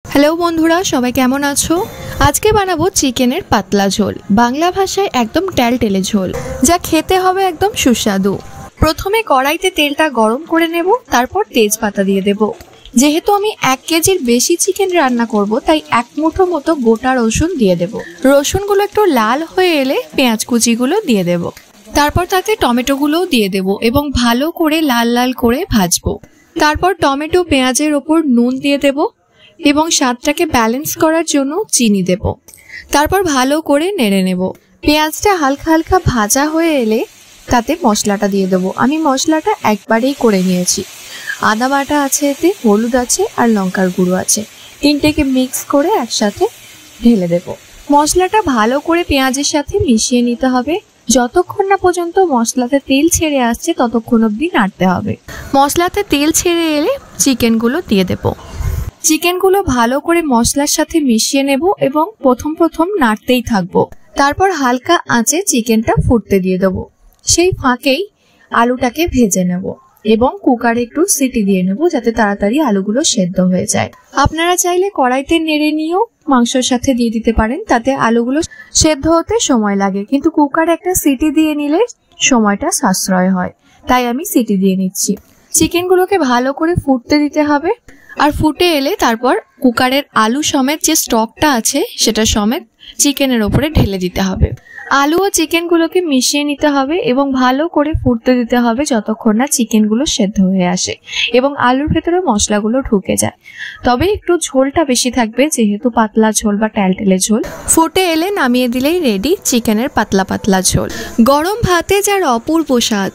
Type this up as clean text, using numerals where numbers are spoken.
Hello বন্ধুরা, সবাই কেমন আছো? আজকে বানাবো চিকেনের পাতলা ঝোল, বাংলা ভাষায় একদম টেলটেলে ঝোল, যা খেতে হবে একদম সুস্বাদু। প্রথমে কড়াইতে তেলটা গরম করে নেব, তারপর তেজপাতা দিয়ে দেব। যেহেতু আমি 1 কেজির বেশি চিকেন রান্না করব, তাই 1 মুঠো মতো গোটা রসুন দিয়ে দেব। রসুনগুলো একটু লাল হয়ে এলে পেঁয়াজ কুচিগুলো দিয়ে দেব। তারপর তাতে টমেটোগুলোও দিয়ে দেব এবং ভালো করে লাল লাল করে ভাজবো। তারপর টমেটো পেঁয়াজের ওপর নুন দিয়ে দেব এবং স্বাদটাকে ব্যালেন্স করার জন্য চিনি দেব। তারপর ভালো করে নেড়ে নেব। পেঁয়াজটা হালকা হালকা ভাজা হয়ে এলে তাতে মশলাটা দিয়ে দেব। আমি মশলাটা একবারেই করে নিয়েছি। আদা বাটা আছে, এতে হলুদ আছে আর লঙ্কার গুঁড়ো আছে। তিনটেকে মিক্স করে একসাথে ঢেলে দেব। মশলাটা ভালো করে পেঁয়াজের সাথে মিশিয়ে নিতে হবে। যতক্ষণ না পর্যন্ত মশলাতে তেল ছেড়ে আসছে ততক্ষণ অবধি নাড়তে হবে। মশলাতে তেল ছেড়ে এলে চিকেনগুলো দিয়ে দেব। চিকেনগুলো ভালো করে মশলার সাথে মিশিয়ে নেব এবং প্রথম নাড়তেই থাকবো। তারপর হালকা আঁচে চিকেনটা ফুটতে দিয়ে দেবো। সেই ফাঁকেই আলুটাকে ভেজে নেব এবং কুকারে একটু সিটি দিয়ে নেব, যাতে তাড়াতাড়ি আলুগুলো সেদ্ধ হয়ে যায়। আপনারা চাইলে কড়াইতে নেড়ে নিয়েও মাংসের সাথে দিয়ে দিতে পারেন, তাতে আলুগুলো সেদ্ধ হতে সময় লাগে, কিন্তু কুকারে একটা সিটি দিয়ে নিলে সময়টা সাশ্রয় হয়, তাই আমি সিটি দিয়ে নিচ্ছি। চিকেনগুলোকে ভালো করে ফুটতে দিতে হবে, আর ফুটে এলে তারপর কুকারের আলু সমেত যে স্টকটা আছে সেটা সমেত চিকেনের ওপরে ঢেলে দিতে হবে। আলু ও চিকেনগুলোকে মিশিয়ে নিতে হবে এবং ভালো করে ফুটতে দিতে হবে যতক্ষণ না চিকেনগুলো সেদ্ধ হয়ে আসে এবং আলুর ভেতরে মশলাগুলো ঢুকে যায়। তবে একটু ঝোলটা বেশি থাকবে, যেহেতু পাতলা ঝোল বা টেলটেলে ঝোল। ফুটে এলে নামিয়ে দিলেই রেডি চিকেনের পাতলা পাতলা ঝোল। গরম ভাতে যার অপূর্ব স্বাদ।